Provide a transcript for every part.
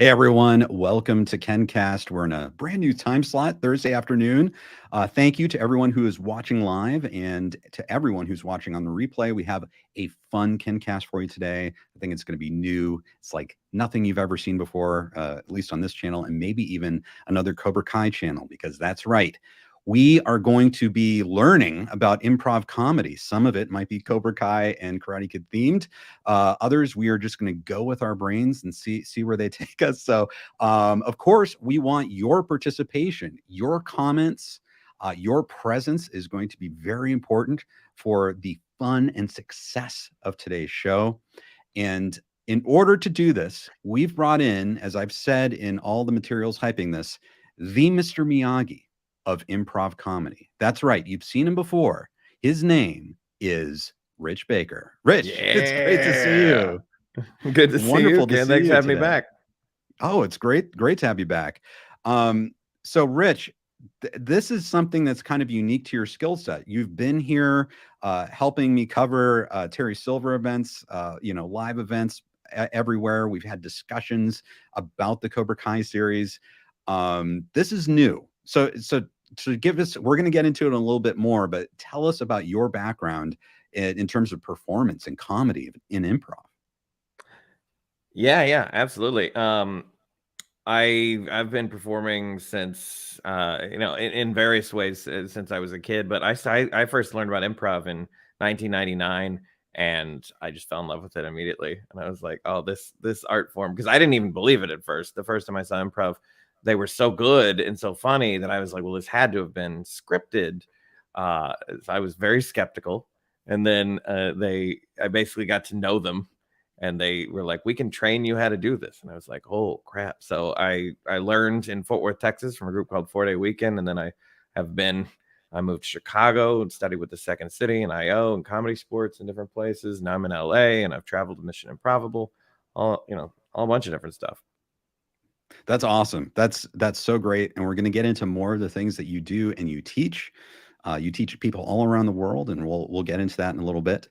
Hey everyone, welcome to KenCast. We're in a brand new time slot, Thursday afternoon. Thank you to everyone who is watching live and to everyone who's watching on the replay. We have a fun KenCast for you today. I think it's going to be new. It's like nothing you've ever seen before, at least on this channel, and maybe even another Cobra Kai channel, because that's right. We are going to be learning about improv comedy. Some of it might be Cobra Kai and Karate Kid themed. Others, we are just going to go with our brains and see where they take us. So, of course, we want your participation, your comments, your presence is going to be very important for the fun and success of today's show. And in order to do this, we've brought in, as I've said in all the materials hyping this, the Mr. Miyagi of improv comedy. That's right. You've seen him before. His name is Rich Baker. Rich, it's great to see you. Good to see you, Ken. Thanks for having me back. Oh, it's great to have you back. So Rich, this is something that's kind of unique to your skill set. You've been here helping me cover Terry Silver events, live events everywhere. We've had discussions about the Cobra Kai series. This is new. So to give us, we're going to get into it a little bit more, but tell us about your background in terms of performance and comedy in improv. Yeah, absolutely. I've been performing since in various ways since I was a kid, but I first learned about improv in 1999, and I just fell in love with it immediately. And I was like, oh, this art form, because I didn't even believe it at first. The first time I saw improv, they were so good and so funny that I was like, well, this had to have been scripted. So I was very skeptical. And then I basically got to know them, and they were like, we can train you how to do this. And I was like, oh crap. So I learned in Fort Worth, Texas from a group called 4 Day Weekend. And then I moved to Chicago and studied with the Second City and IO and Comedy Sports in different places. Now I'm in LA, and I've traveled to Mission Improbable, all a bunch of different stuff. That's awesome. That's so great. And we're going to get into more of the things that you do and you teach. You teach people all around the world, and we'll get into that in a little bit.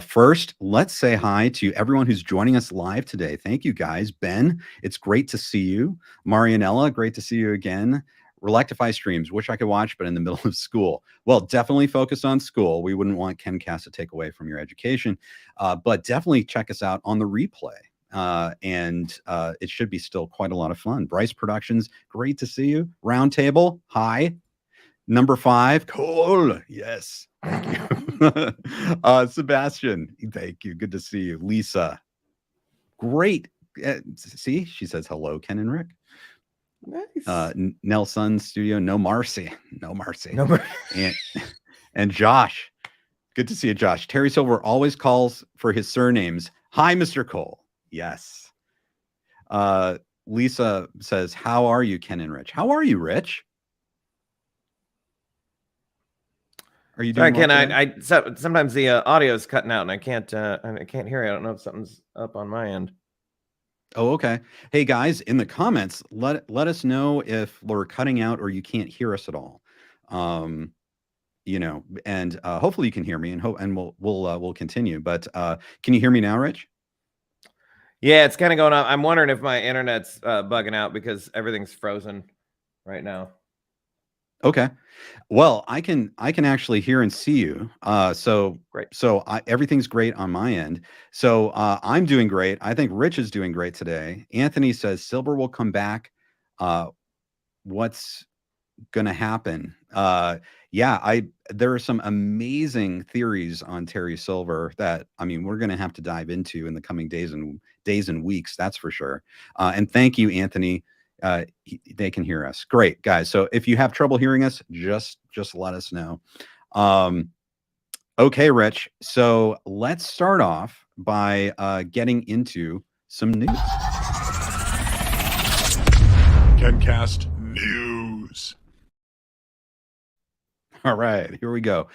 First, let's say hi to everyone who's joining us live today. Thank you, guys. Ben, it's great to see you. Marianella, great to see you again. Relectify streams, wish I could watch, but in the middle of school. Well, definitely focus on school. We wouldn't want KenCast to take away from your education, but definitely check us out on the replay. And it should be still quite a lot of fun. Bryce Productions, great to see you. Roundtable, hi. Number 5, Cole, yes, thank you. Sebastian, thank you, good to see you. Lisa, great. See, she says hello, Ken and Rick. Nice. Nelson Studio, no Marcy. And Josh, good to see you, Josh. Terry Silver always calls for his surnames. Hi, Mr. Cole. Yes. Lisa says, how are you, Ken and Rich? How are you, Rich? Are you doing? Sorry, Ken, sometimes the audio is cutting out, and I can't hear you. I don't know if something's up on my end. Oh, okay. Hey guys, in the comments, let us know if we're cutting out or you can't hear us at all. And hopefully you can hear me, and we'll continue. But can you hear me now, Rich? Yeah, it's kind of going on. I'm wondering if my internet's bugging out because everything's frozen right now. Okay. Well, I can actually hear and see you. So great. So everything's great on my end. So I'm doing great. I think Rich is doing great today. Anthony says Silver will come back. What's gonna happen? There are some amazing theories on Terry Silver that we're gonna have to dive into in the coming days and weeks. That's for sure. And thank you, Anthony. They can hear us. Great, guys. So if you have trouble hearing us, just let us know. Okay, Rich. So let's start off by getting into some news. KenCast news. All right, here we go.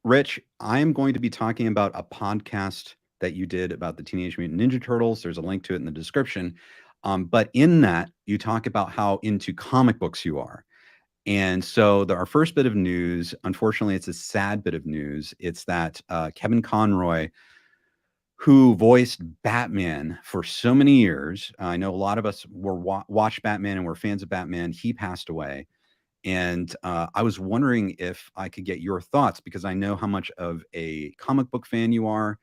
Rich, I'm going to be talking about a podcast that you did about the Teenage Mutant Ninja Turtles. There's a link to it in the description. But in that, you talk about how into comic books you are. And so our first bit of news, unfortunately, it's a sad bit of news. It's that Kevin Conroy who voiced Batman for so many years. I know a lot of us were watch Batman and we're fans of Batman. He passed away. And I was wondering if I could get your thoughts, because I know how much of a comic book fan you are.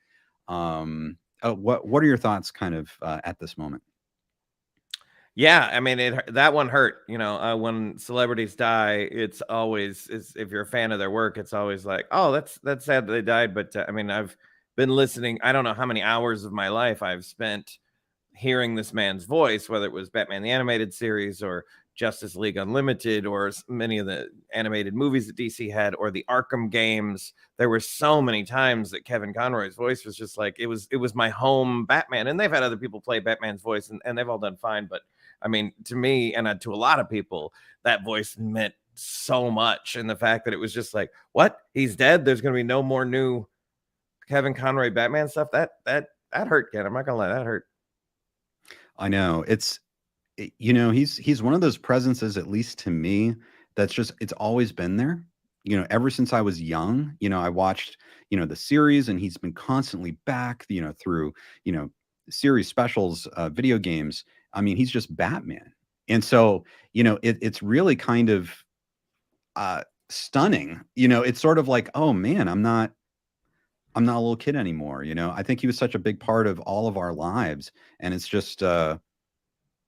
What are your thoughts kind of at this moment? Yeah, I mean, that one hurt. When celebrities die, it's always if you're a fan of their work, it's always like, oh, that's sad that they died. But I mean, I've been listening. I don't know how many hours of my life I've spent hearing this man's voice, whether it was Batman the Animated Series or Justice League Unlimited or many of the animated movies that DC had or the Arkham games. There were so many times that Kevin Conroy's voice was just like, it was my home Batman. And they've had other people play Batman's voice and they've all done fine. But I mean, to me and to a lot of people, that voice meant so much. And the fact that it was just like, what? He's dead? There's going to be no more new Kevin Conroy Batman stuff? That hurt, Ken. I'm not going to lie, that hurt. I know he's one of those presences, at least to me, that's just, it's always been there. Ever since I was young, I watched, the series, and he's been constantly back, through, series specials, video games. I mean, he's just Batman. And so, it's really kind of stunning. It's sort of like, oh man, I'm not a little kid anymore. I think he was such a big part of all of our lives. And it's just, I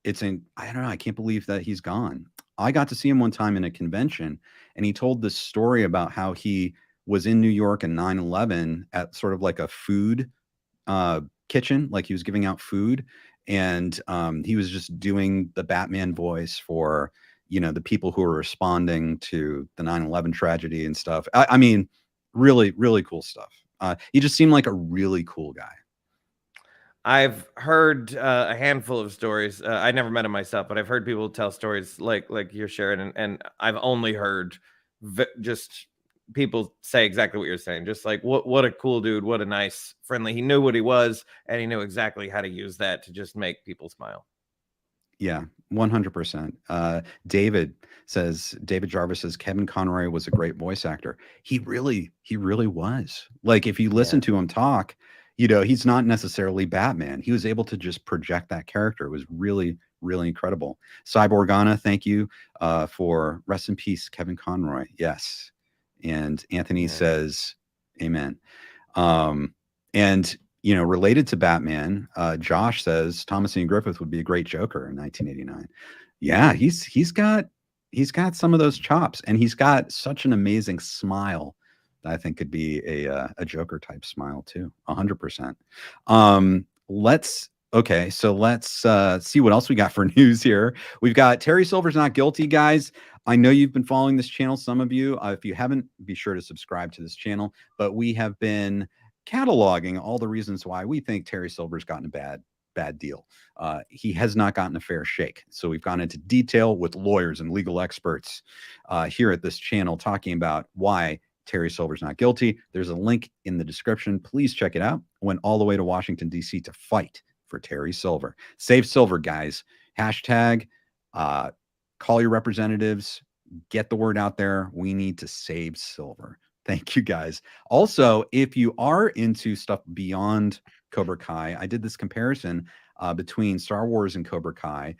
don't know, I can't believe that he's gone. I got to see him one time in a convention, and he told this story about how he was in New York in 9/11 at sort of like a food kitchen, like he was giving out food. And he was just doing the Batman voice for, the people who were responding to the 9/11 tragedy and stuff. I mean, really, really cool stuff. He just seemed like a really cool guy. I've heard a handful of stories. I never met him myself, but I've heard people tell stories like you're sharing, and I've only heard just people say exactly what you're saying. Just like, what a cool dude, what a nice, friendly. He knew what he was, and he knew exactly how to use that to just make people smile. Yeah, 100%. David Jarvis says Kevin Conroy was a great voice actor. He really was. Like, if you listen to him talk, he's not necessarily Batman. He was able to just project that character. It was really, really incredible. Cyborgana, thank you for rest in peace, Kevin Conroy. Yes. And Anthony says, amen. And related to Batman, Josh says Thomas Ian Griffith would be a great Joker in 1989. Yeah, he's got some of those chops, and he's got such an amazing smile that I think could be a Joker type smile too. 100%. Let's see what else we got for news here. We've got Terry Silver's not guilty, guys. I know you've been following this channel, some of you. If you haven't, be sure to subscribe to this channel. But we have been cataloging all the reasons why we think Terry Silver's gotten a bad deal. He has not gotten a fair shake. So we've gone into detail with lawyers and legal experts here at this channel, talking about why Terry Silver's not guilty. There's a link in the description. Please check it out. Went all the way to Washington, D.C. to fight for Terry Silver. Save Silver, guys. Hashtag call your representatives. Get the word out there. We need to save Silver. Thank you, guys. Also, if you are into stuff beyond Cobra Kai, I did this comparison between Star Wars and Cobra Kai.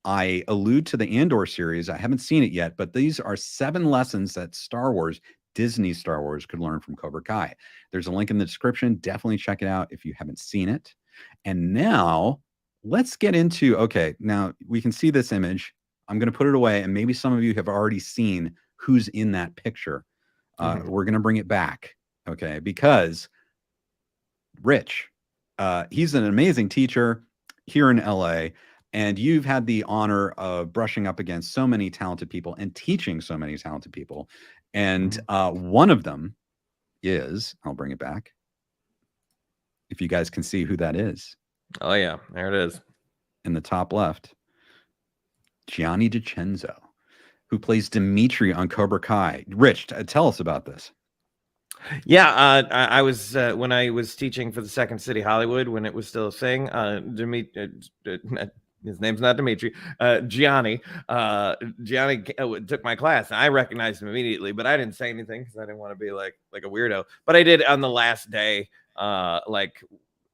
I allude to the Andor series. I haven't seen it yet, but these are 7 lessons that Disney Star Wars could learn from Cobra Kai. There's a link in the description. Definitely check it out if you haven't seen it. And now let's get into, okay, now we can see this image. I'm going to put it away, and maybe some of you have already seen who's in that picture. We're going to bring it back, okay, because Rich, he's an amazing teacher here in LA, and you've had the honor of brushing up against so many talented people and teaching so many talented people. And one of them is, I'll bring it back, if you guys can see who that is. Oh, yeah, there it is. In the top left, Gianni DiCenzo, who plays Dimitri on Cobra Kai. Rich, tell us about this. Yeah, I was when I was teaching for the Second City Hollywood, when it was still a thing. His name's not Dimitri. Gianni. Gianni took my class. And I recognized him immediately, but I didn't say anything because I didn't want to be like a weirdo. But I did on the last day. like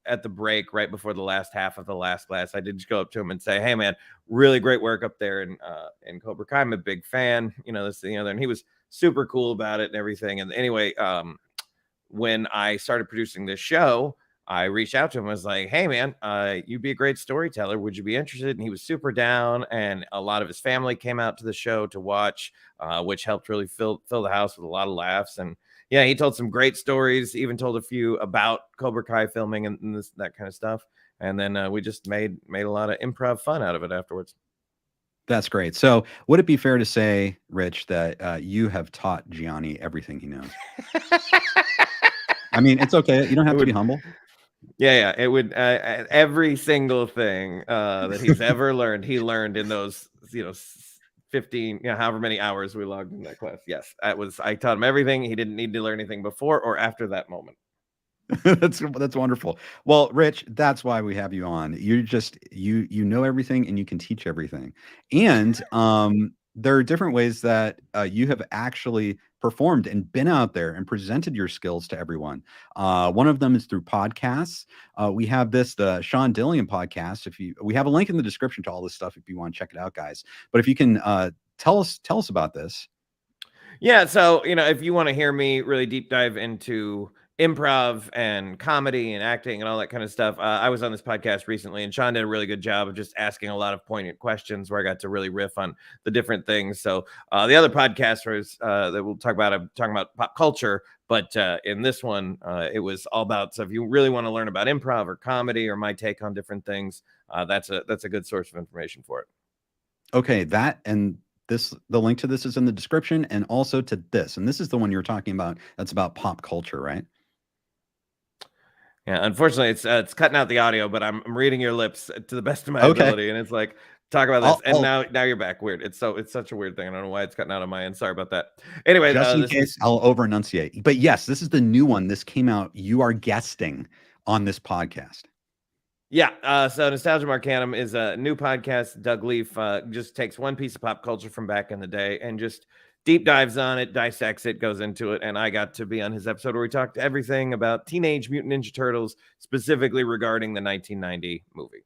at the break right before the last half of the last class, I did just go up to him and say, "Hey man, really great work up there in Cobra Kai. I'm a big fan, this and the other." And he was super cool about it and everything. And anyway, when I started producing this show, I reached out to him. I was like, "Hey man, you'd be a great storyteller. Would you be interested?" And he was super down. And a lot of his family came out to the show to watch, which helped really fill the house with a lot of laughs. And yeah, he told some great stories. Even told a few about Cobra Kai filming and that kind of stuff. And then we just made a lot of improv fun out of it afterwards. That's great. So, would it be fair to say, Rich, that you have taught Gianni everything he knows? I mean, it's okay. You don't have to be humble. Yeah. It would every single thing that he's ever learned, he learned in those 15, however many hours we logged in that class. Yes, I taught him everything. He didn't need to learn anything before or after that moment. That's wonderful. Well, Rich, that's why we have you on. You just you know everything and you can teach everything. And there are different ways that you have actually performed and been out there and presented your skills to everyone. One of them is through podcasts. We have the Sean Dillian podcast. We have a link in the description to all this stuff if you want to check it out, guys. But if you can tell us about this. Yeah, so if you want to hear me really deep dive into improv and comedy and acting and all that kind of stuff, I was on this podcast recently, and Sean did a really good job of just asking a lot of poignant questions where I got to really riff on the different things. So the other podcasters that we'll talk about, I'm talking about pop culture, but in this one, it was all about. So if you really want to learn about improv or comedy or my take on different things, that's a good source of information for it. Okay, the link to this is in the description, and also to this. And this is the one you're talking about. That's about pop culture, right? Yeah, unfortunately, it's cutting out the audio, but I'm reading your lips to the best of my ability, and it's like, talk about this, and now you're back. Weird. It's such a weird thing. I don't know why it's cutting out on my end. Sorry about that. Anyway, just in case, I'll over enunciate. But yes, this is the new one. This came out. You are guesting on this podcast. Yeah, so Nostalgia Arcanum is a new podcast. Doug Leaf just takes one piece of pop culture from back in the day and just deep dives on it, dissects it, goes into it. And I got to be on his episode where we talked everything about Teenage Mutant Ninja Turtles, specifically regarding the 1990 movie.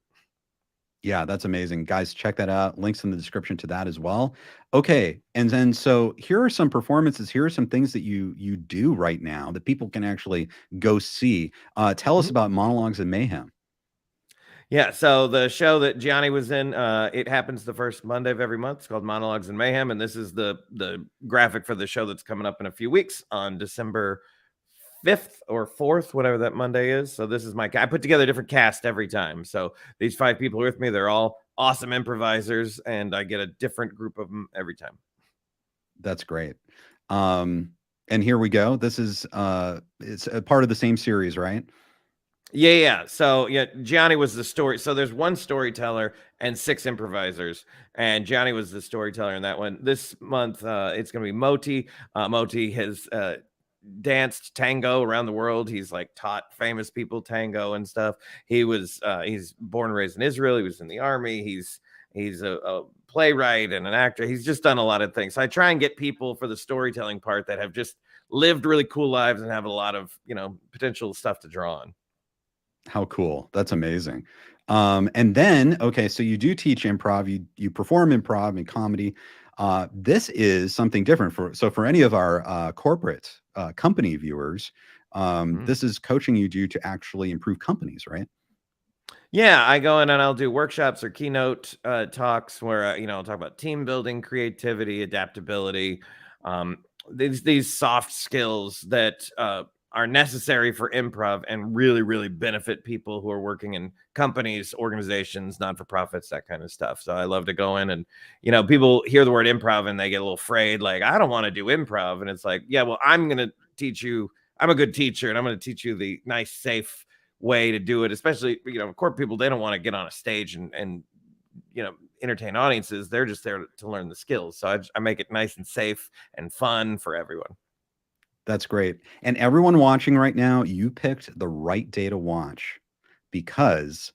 Yeah, that's amazing. Guys, check that out. Links in the description to that as well. Okay, and then so here are some performances. Here are some things that you do right now that people can actually go see. Tell us about Monologues and Mayhem. Yeah, so the show that Gianni was in, it happens the first Monday of every month. It's called Monologues and Mayhem, and this is the graphic for the show that's coming up in a few weeks on December 5th or 4th, whatever that Monday is. So this is I put together a different cast every time. So these 5 people are with me. They're all awesome improvisers, and I get a different group of them every time. That's great. And here we go. This is it's a part of the same series, right? Yeah. So yeah, Gianni was the story. So there's one storyteller and 6 improvisers, and Gianni was the storyteller in that one. This month, it's going to be Moti. Moti has danced tango around the world. He's like taught famous people tango and stuff. He's born and raised in Israel. He was in the army. He's a playwright and an actor. He's just done a lot of things. So I try and get people for the storytelling part that have just lived really cool lives and have a lot of potential stuff to draw on. How cool. That's amazing. And then, okay, so you do teach improv, you perform improv and comedy. This is something different for any of our corporate company viewers. This is coaching you do to actually improve companies, right? Yeah, I go in and I'll do workshops or keynote talks where I'll talk about team building, creativity, adaptability, these soft skills that are necessary for improv and really, really benefit people who are working in companies, organizations, not-for-profits, that kind of stuff. So I love to go in and, people hear the word improv and they get a little afraid, like, I don't want to do improv. And it's like, yeah, well, I'm going to teach you. I'm a good teacher, and I'm going to teach you the nice, safe way to do it. Especially, corporate people, they don't want to get on a stage and entertain audiences. They're just there to learn the skills. So I make it nice and safe and fun for everyone. That's great. And everyone watching right now, you picked the right day to watch, because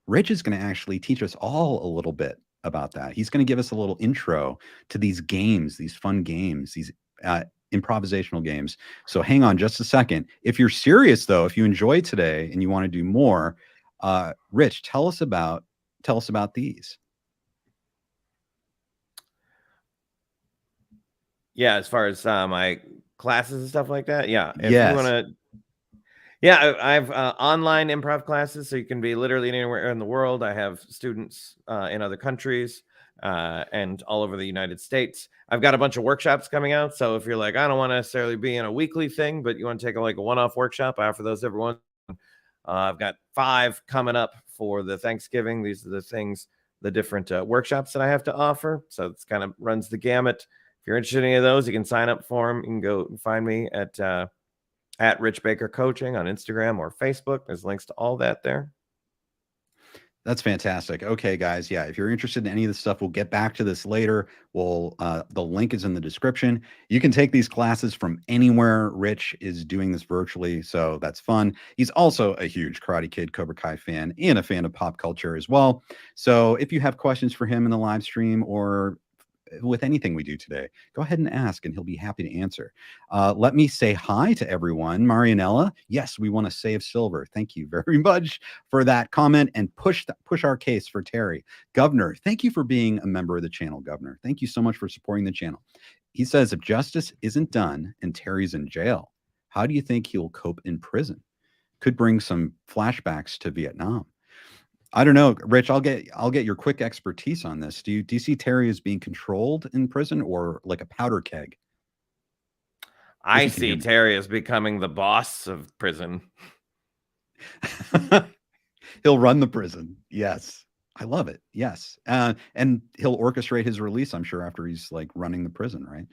Rich is going to actually teach us all a little bit about that. He's going to give us a little intro to these games, these fun games, these improvisational games. So hang on just a second. If you're serious though, if you enjoyed today and you want to do more, Rich, tell us about these. Yeah, as far as my classes and stuff like that. Yeah, if you Yes. want to. Yeah, I have online improv classes, so you can be literally anywhere in the world. I have students in other countries and all over the United States. I've got a bunch of workshops coming out. So if you're like, I don't want to necessarily be in a weekly thing, but you want to take like a one-off workshop, I offer those every once. I've got 5 coming up for the Thanksgiving. These are the things, the different workshops that I have to offer. So it's kind of runs the gamut. If you're interested in any of those, you can sign up for them. You can go find me at Rich Baker Coaching on Instagram or Facebook. There's links to all that there. That's fantastic. Okay, guys. Yeah, if you're interested in any of this stuff, we'll get back to this later. We'll the link is in the description. You can take these classes from anywhere. Rich is doing this virtually, so that's fun. He's also a huge Karate Kid Cobra Kai fan and a fan of pop culture as well. So if you have questions for him in the live stream or with anything we do today, go ahead and ask and he'll be happy to answer. Let me say hi to everyone. Marianella, yes, we want to save silver. Thank you very much for that comment and push our case for Terry. Governor, thank you for being a member of the channel, Governor. Thank you so much for supporting the channel. He says, if justice isn't done and Terry's in jail, how do you think he'll cope in prison? Could bring some flashbacks to Vietnam. I don't know, Rich. I'll get your quick expertise on this. Do you see Terry as being controlled in prison or like a powder keg? I see Terry as becoming the boss of prison. He'll run the prison. Yes, I love it. Yes, and he'll orchestrate his release, I'm sure, after he's like running the prison, right?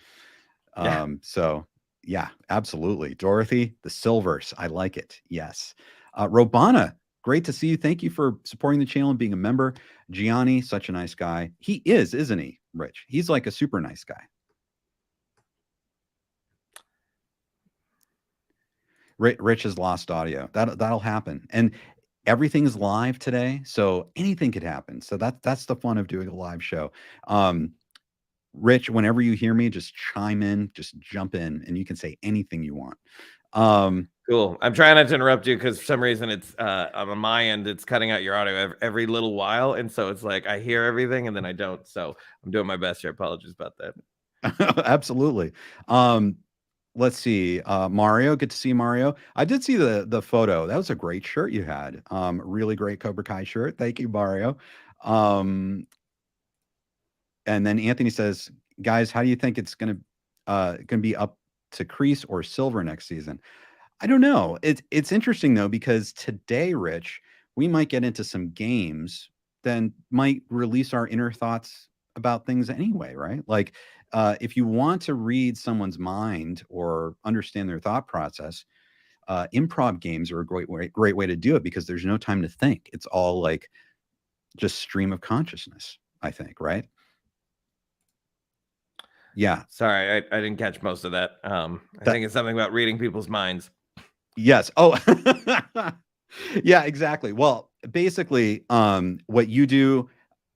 Yeah. So yeah, absolutely. Dorothy, the Silvers. I like it. Yes. Robana, great to see you. Thank you for supporting the channel and being a member. Gianni, such a nice guy. He is, isn't he, Rich? He's like a super nice guy. Rich has lost audio. That'll happen. And everything's live today, so anything could happen. So that's the fun of doing a live show. Rich, whenever you hear me, just chime in, just jump in, and you can say anything you want. Cool. I'm trying not to interrupt you because for some reason it's on my end, it's cutting out your audio every little while. And so it's like I hear everything and then I don't. So I'm doing my best here. Apologies about that. Absolutely. Let's see. Mario, good to see Mario. I did see the photo. That was a great shirt you had. Really great Cobra Kai shirt. Thank you, Mario. And then Anthony says, guys, how do you think it's gonna be up to crease or silver next season? I don't know. It's interesting though, because today, Rich, we might get into some games that might release our inner thoughts about things anyway, right? Like if you want to read someone's mind or understand their thought process, improv games are a great way to do it because there's no time to think. It's all like just stream of consciousness, I think, right? Yeah. Sorry, I didn't catch most of that. I think it's something about reading people's minds. Yes. Oh, yeah, exactly. Well, basically, what you do,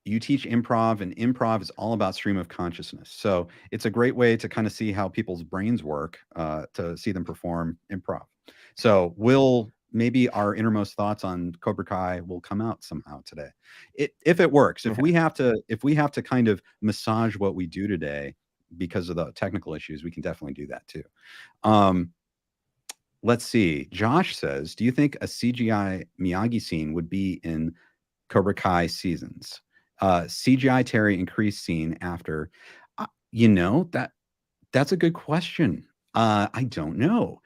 you teach improv, and improv is all about stream of consciousness. So it's a great way to kind of see how people's brains work, to see them perform improv. So maybe our innermost thoughts on Cobra Kai will come out somehow today, if it works. If we have to kind of massage what we do today because of the technical issues, we can definitely do that too. Let's see. Josh says, do you think a CGI Miyagi scene would be in Cobra Kai seasons? CGI Terry increased scene after, that's a good question. I don't know.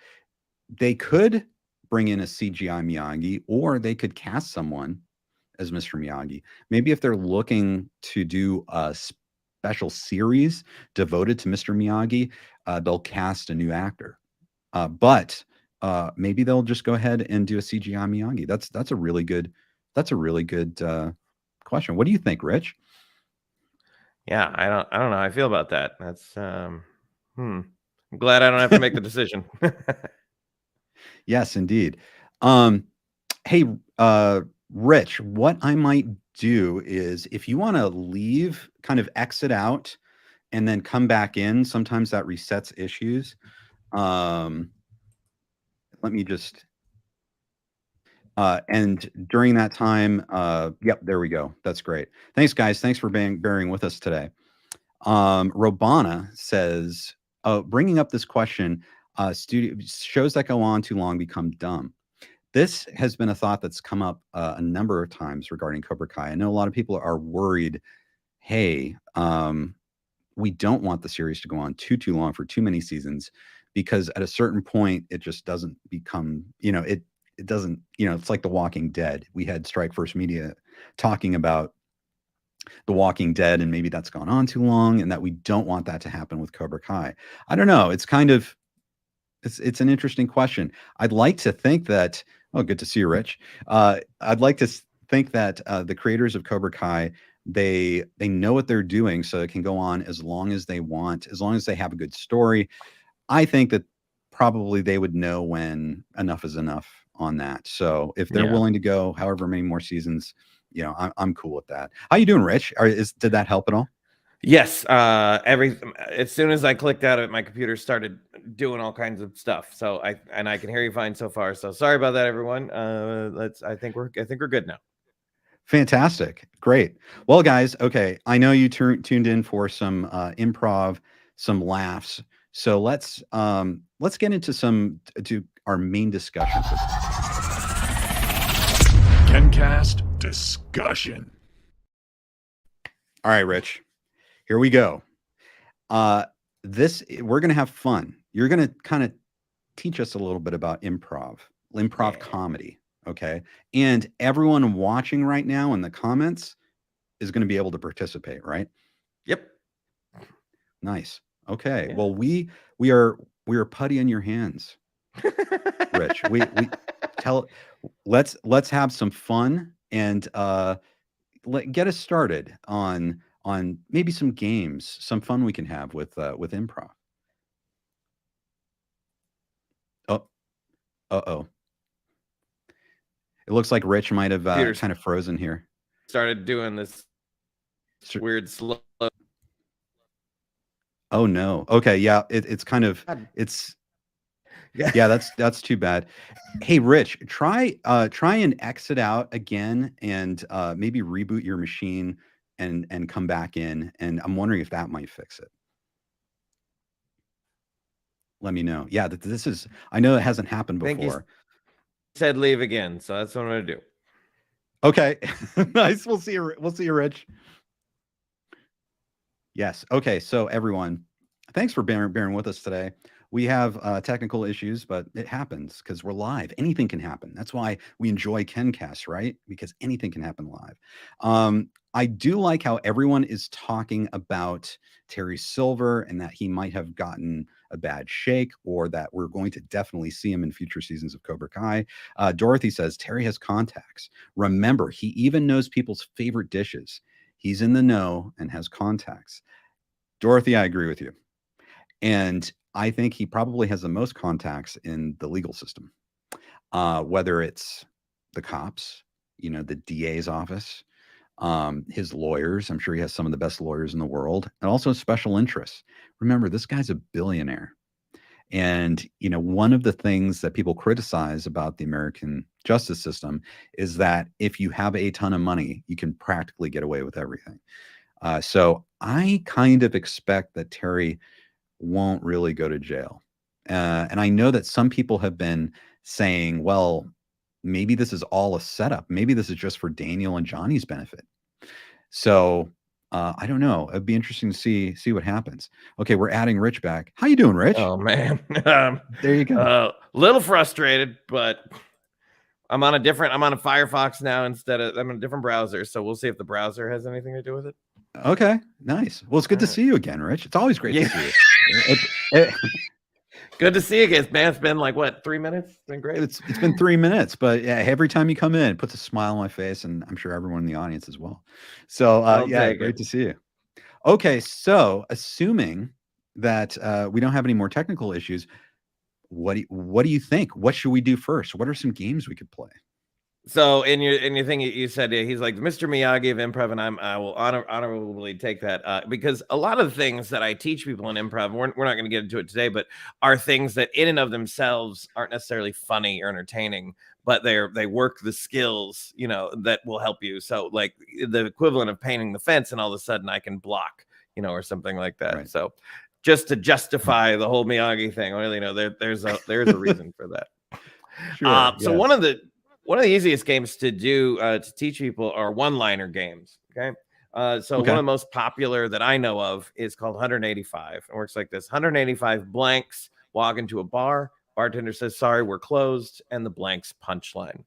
They could bring in a CGI Miyagi, or they could cast someone as Mr. Miyagi. Maybe if they're looking to do a special series devoted to Mr. Miyagi, they'll cast a new actor. But maybe they'll just go ahead and do a CGI Miyagi. That's a really good question. What do you think, Rich? Yeah, I don't know how I feel about that. That's I'm glad I don't have to make the decision. Yes, indeed. Hey, Rich, what I might do is if you want to leave, kind of exit out and then come back in. Sometimes that resets issues. Let me just, and during that time, yep, there we go. That's great. Thanks, guys. Thanks for bearing with us today. Robana says, bringing up this question, studio shows that go on too long become dumb. This has been a thought that's come up a number of times regarding Cobra Kai. I know a lot of people are worried, hey, we don't want the series to go on too long for too many seasons, because at a certain point it just doesn't become, it doesn't, it's like The Walking Dead. We had Strike First Media talking about The Walking Dead, and maybe that's gone on too long, and that we don't want that to happen with Cobra Kai. I don't know. It's kind of, it's an interesting question. I'd like to think that, oh, good to see you, Rich. I'd like to think that the creators of Cobra Kai, they know what they're doing, so it can go on as long as they want, as long as they have a good story. I think that probably they would know when enough is enough on that. So if they're willing to go however many more seasons, I'm cool with that. How you doing, Rich? Did that help at all? Yes. As soon as I clicked out of it, my computer started doing all kinds of stuff. So I can hear you fine so far. So sorry about that, everyone. I think we're good now. Fantastic. Great. Well, guys, okay. I know you tuned in for some improv, some laughs. So let's get into our main discussion. KenCast discussion. All right, Rich. Here we go. We're going to have fun. You're going to kind of teach us a little bit about improv comedy. Okay. And everyone watching right now in the comments is going to be able to participate, right? Yep. Nice. Okay. Yeah. Well, we are putty in your hands, Rich. Let's have some fun and get us started on maybe some games, some fun we can have with improv. Uh-oh. It looks like Rich might have kind of frozen here. Started doing this weird slow. Oh no. Okay, yeah, it's kind of yeah, that's too bad. Hey, Rich, try and exit out again and maybe reboot your machine and come back in, and I'm wondering if that might fix it. Let me know. Yeah, this is, I know it hasn't happened before. Said leave again, so that's what I'm gonna do. Okay. Nice. We'll see you, Rich. Yes. Okay. So everyone, thanks for bearing with us today. We have technical issues, but it happens because we're live. Anything can happen. That's why we enjoy KenCast, right? Because anything can happen live. I do like how everyone is talking about Terry Silver and that he might have gotten a bad shake, or that we're going to definitely see him in future seasons of Cobra Kai. Dorothy says Terry has contacts. Remember, he even knows people's favorite dishes. He's in the know and has contacts. Dorothy, I agree with you. And I think he probably has the most contacts in the legal system, whether it's the cops, the DA's office, his lawyers. I'm sure he has some of the best lawyers in the world, and also special interests. Remember, this guy's a billionaire. And, one of the things that people criticize about the American justice system is that if you have a ton of money, you can practically get away with everything. So I kind of expect that Terry won't really go to jail. And I know that some people have been saying, well, maybe this is all a setup. Maybe this is just for Daniel and Johnny's benefit. So I don't know. It'd be interesting to see what happens. Okay, we're adding Rich back. How you doing, Rich? Oh man, there you go. Little frustrated, but I'm on a Firefox now instead of, I'm in a different browser. So we'll see if the browser has anything to do with it. Okay, nice. Well, it's good to see you again, Rich. It's always great to see you. Good to see you guys, man. It's been like, what, 3 minutes? It's been great. It's been 3 minutes, but yeah, every time you come in, it puts a smile on my face, and I'm sure everyone in the audience as well. So yeah, great to see you. Okay, so assuming that we don't have any more technical issues, what do you think? What should we do first? What are some games we could play? So in your thing, you said he's like Mr. Miyagi of improv, and I will honorably take that because a lot of the things that I teach people in improv, we're not going to get into it today, but are things that in and of themselves aren't necessarily funny or entertaining, but they work the skills, that will help you. So like the equivalent of painting the fence, and all of a sudden I can block, or something like that. Right. So just to justify the whole Miyagi thing, there's a reason for that. Sure. So yes. one of the easiest games to do to teach people are one-liner games. Okay. So Okay. one of the most popular that I know of is called 185. It works like this: 185 blanks walk into a bar. Bartender says, "Sorry, we're closed," and the blanks punchline.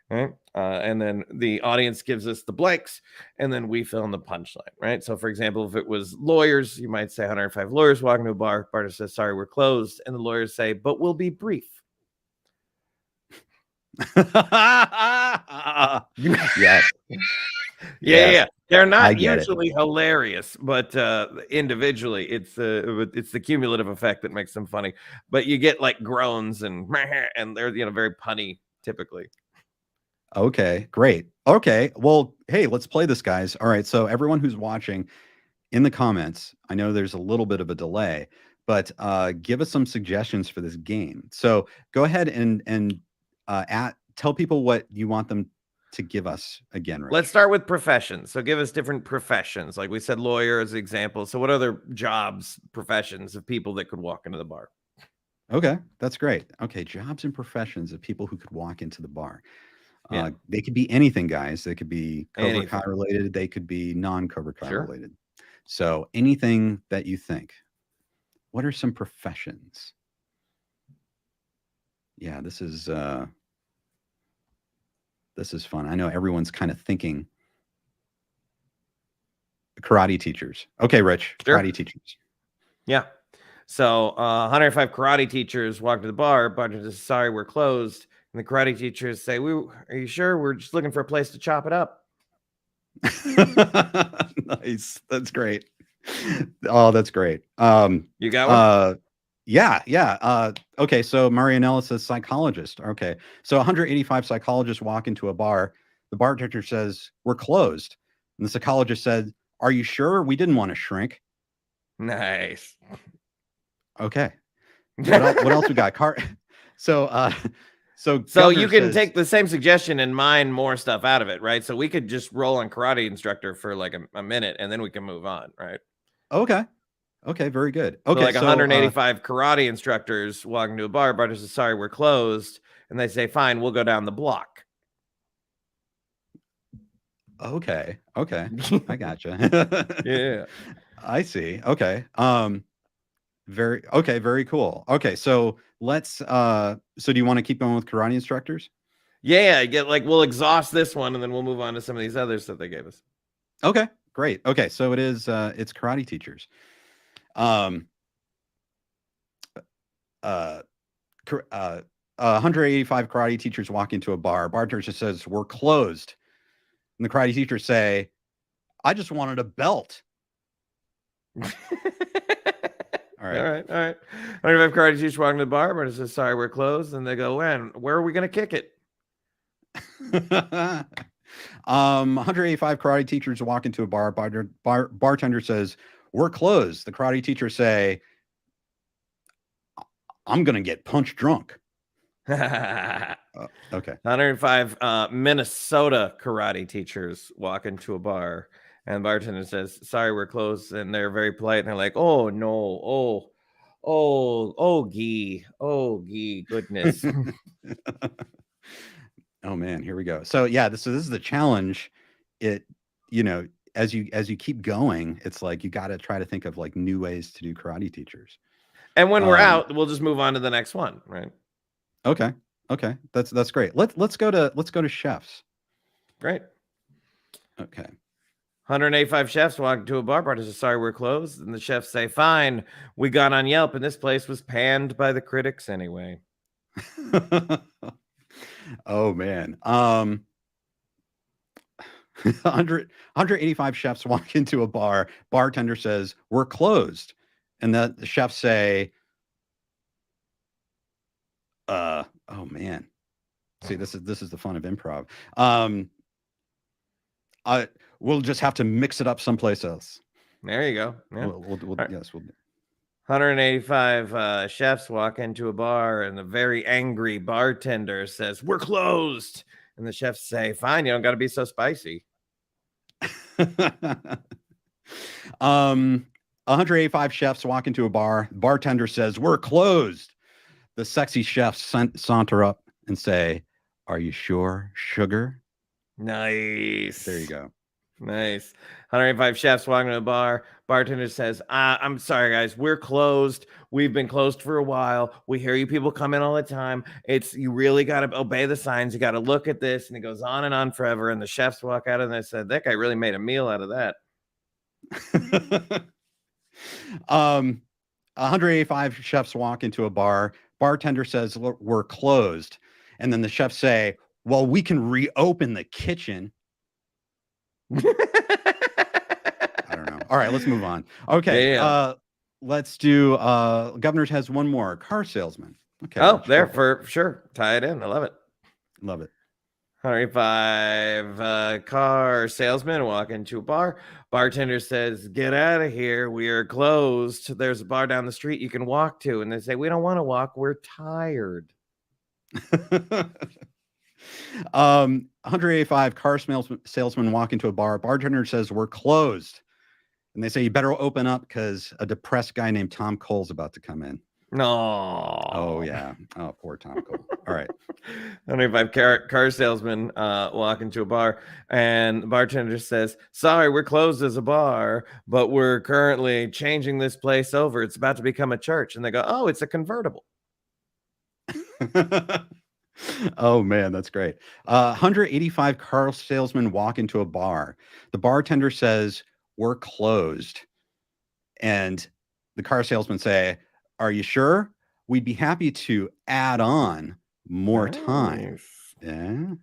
Right. And then the audience gives us the blanks, and then we fill in the punchline. Right. So, for example, if it was lawyers, you might say 105 lawyers walk into a bar. Bartender says, "Sorry, we're closed," and the lawyers say, "But we'll be brief." Yes. Yeah. They're I not get it. usually hilarious, but individually, it's the cumulative effect that makes them funny. But you get like groans and they're very punny typically. Okay, great. Okay, well, hey, let's play this, guys. All right, so everyone who's watching in the comments, I know there's a little bit of a delay, but give us some suggestions for this game. So go ahead and tell people what you want them to give us again, Rich. Let's start with professions. So give us different professions. Like we said, lawyer as an example. So what other jobs, professions of people that could walk into the bar? Okay, that's great. Okay, jobs and professions of people who could walk into the bar. Yeah. They could be anything, guys. They could be Cobra Anything. Kai related. They could be non-Cobra Kai Sure. related. So anything that you think. What are some professions? Yeah, this is fun. I know everyone's kind of thinking. Karate teachers. Okay, Rich. Sure. Karate teachers. Yeah. So 105 karate teachers walk to the bar. Bartender says, "Sorry, we're closed." And the karate teachers say, "Are you sure? We're just looking for a place to chop it up." Nice. That's great. Oh, that's great. You got one? Yeah. Okay, so Marianella says psychologist. Okay, so 185 psychologists walk into a bar. The bartender says, "We're closed." And the psychologist said, "Are you sure? We didn't want to shrink." Nice. Okay. What else we got? So you can take the same suggestion and mine more stuff out of it, right? So we could just roll on karate instructor for like a minute, and then we can move on, right? Okay, very good. Okay, so like 185 karate instructors walking to a bar. Bartender says, "Sorry, we're closed," and they say, "Fine, we'll go down the block." Okay, I gotcha. Yeah, I see. Okay. Very cool. Okay, so let's so do you want to keep going with karate instructors? Yeah, we'll exhaust this one and then we'll move on to some of these others that they gave us. Okay, great. Okay, so it's karate teachers. 185 karate teachers walk into a bar. Bartender just says, "We're closed." And the karate teachers say, "I just wanted a belt." All right. 105 karate teachers walking to the bar. Bartender says, "Sorry, we're closed." And they go, where are we going to kick it? 185 karate teachers walk into a bar. Bartender says, "We're closed." The karate teachers say, "I'm going to get punch drunk." Okay. 105 Minnesota karate teachers walk into a bar, and the bartender says, "Sorry, we're closed." And they're very polite, and they're like, "Oh no, gee, goodness." Oh man, here we go. So yeah, this is the challenge. It, as you keep going, it's like you got to try to think of like new ways to do karate teachers. And when we're out, we'll just move on to the next one, right? Okay. That's great. Let's go to chefs. Great. Okay. 185 chefs walk to a bar. Bartender says, "Sorry, we're closed." And the chefs say, "Fine, we got on Yelp, and this place was panned by the critics anyway." Oh man. 185 chefs walk into a bar. Bartender says, "We're closed." And the chefs say, oh man. See, this is the fun of improv. We'll just have to mix it up someplace else. There you go. Yeah. We'll right. Yes, we'll. 185 chefs walk into a bar, and the very angry bartender says, "We're closed." And the chefs say, "Fine, you don't got to be so spicy." 185 chefs walk into a bar. Bartender says, "We're closed." The sexy chefs saunter up and say, "Are you sure, sugar?" Nice. There you go. Nice. 185 chefs walking to a bar. Bartender says, "I'm sorry, guys. We're closed. We've been closed for a while. We hear you people come in all the time. You really got to obey the signs. You got to look at this." And it goes on and on forever. And the chefs walk out and they said, "That guy really made a meal out of that." 185 chefs walk into a bar. Bartender says, "We're closed." And then the chefs say, "Well, we can reopen the kitchen." I don't know. All right, let's move on. Okay. Yeah. Let's do Governor has one more. Car salesman. Okay. Oh, there for sure. Tie it in. I love it. Love it. 185 car salesman walk into a bar. Bartender says, "Get out of here. We are closed. There's a bar down the street you can walk to." And they say, "We don't want to walk. We're tired." 185 car salesmen walk into a bar. Bartender says, "We're closed." And they say, "You better open up because a depressed guy named Tom Cole's about to come in." No. Oh, yeah. Oh, poor Tom Cole. All right. 185 car salesman walk into a bar, and the bartender says, "Sorry, we're closed as a bar, but we're currently changing this place over. It's about to become a church." And they go, "Oh, it's a convertible." Oh, man, that's great. 185 car salesmen walk into a bar. The bartender says, "We're closed." And the car salesmen say, "Are you sure? We'd be happy to add on more time." Yeah.